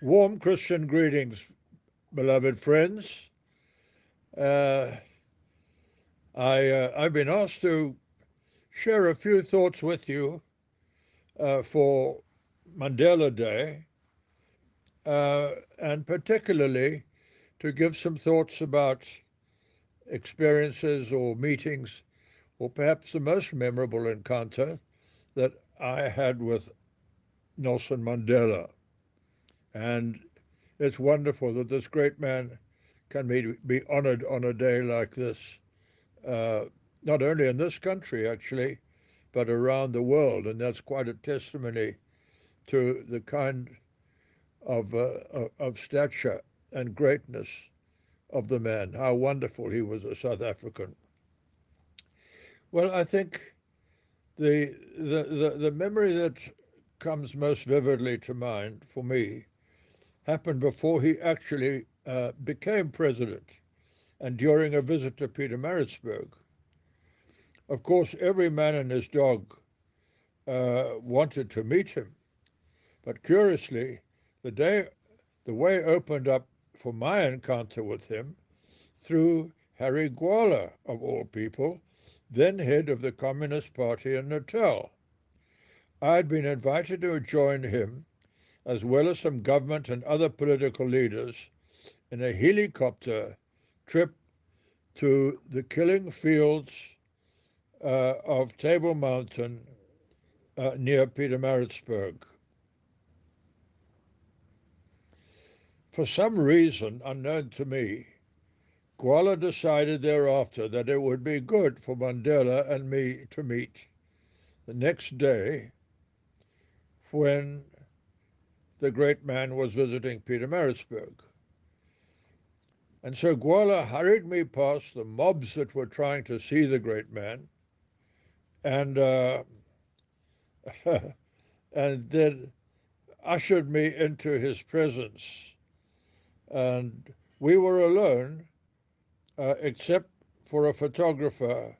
Warm Christian greetings, beloved friends. Uh, I've been asked to share a few thoughts with you for Mandela Day, and particularly to give some thoughts about experiences or meetings, or perhaps the most memorable encounter that I had with Nelson Mandela. And it's wonderful that this great man can be honored on a day like this, uh, not only in this country, actually, but around the world. And that's quite a testimony to the kind of stature and greatness of the man. How wonderful he was a South African. Well, I think the memory that comes most vividly to mind for me happened before he actually became president and during a visit to Pietermaritzburg. Of course, every man and his dog wanted to meet him, but curiously, the day the way opened up for my encounter with him through Harry Gwala, of all people, then head of the Communist Party in Natal. I'd been invited to join him, as well as some government and other political leaders, in a helicopter trip to the killing fields of Table Mountain near Pietermaritzburg. For some reason unknown to me, Gwala decided thereafter that it would be good for Mandela and me to meet the next day when the great man was visiting Pietermaritzburg. And so Gwala hurried me past the mobs that were trying to see the great man, and and then ushered me into his presence. And we were alone, except for a photographer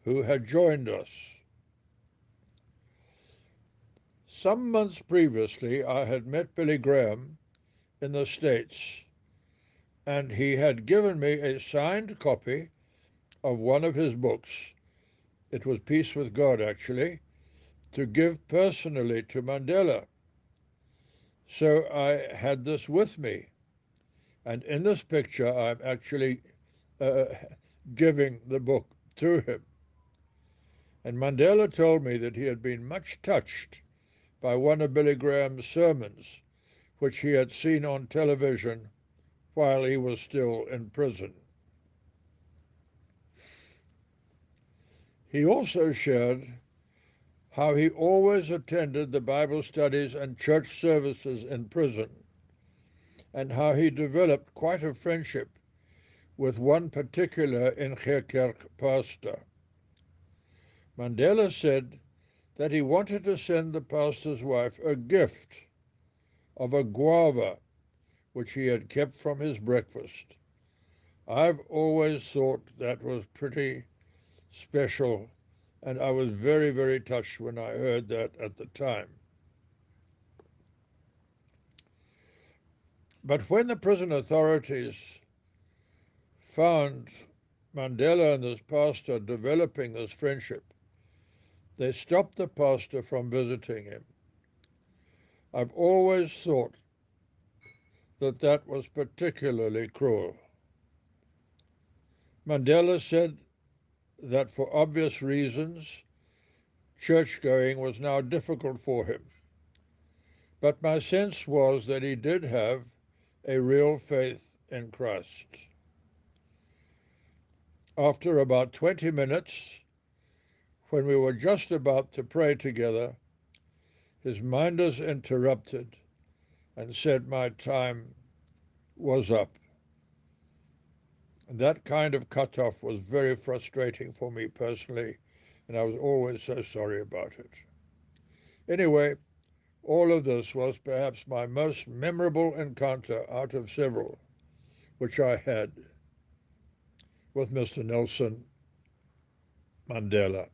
who had joined us. Some months previously, I had met Billy Graham in the States, and he had given me a signed copy of one of his books. It was Peace with God, actually, to give personally to Mandela. So I had this with me. And in this picture, I'm actually uh, giving the book to him. And Mandela told me that he had been much touched by one of Billy Graham's sermons, which he had seen on television while he was still in prison. He also shared how he always attended the Bible studies and church services in prison, and how he developed quite a friendship with one particular Ingekerk pastor. Mandela said that he wanted to send the pastor's wife a gift of a guava which he had kept from his breakfast. I've always thought that was pretty special, and I was very, very touched when I heard that at the time. But when the prison authorities found Mandela and this pastor developing this friendship, they stopped the pastor from visiting him. I've always thought that that was particularly cruel. Mandela said that for obvious reasons, church going was now difficult for him. But my sense was that he did have a real faith in Christ. After about 20 minutes, when we were just about to pray together, his minders interrupted and said my time was up. And that kind of cutoff was very frustrating for me personally, and I was always so sorry about it. Anyway, all of this was perhaps my most memorable encounter out of several which I had with Mr. Nelson Mandela.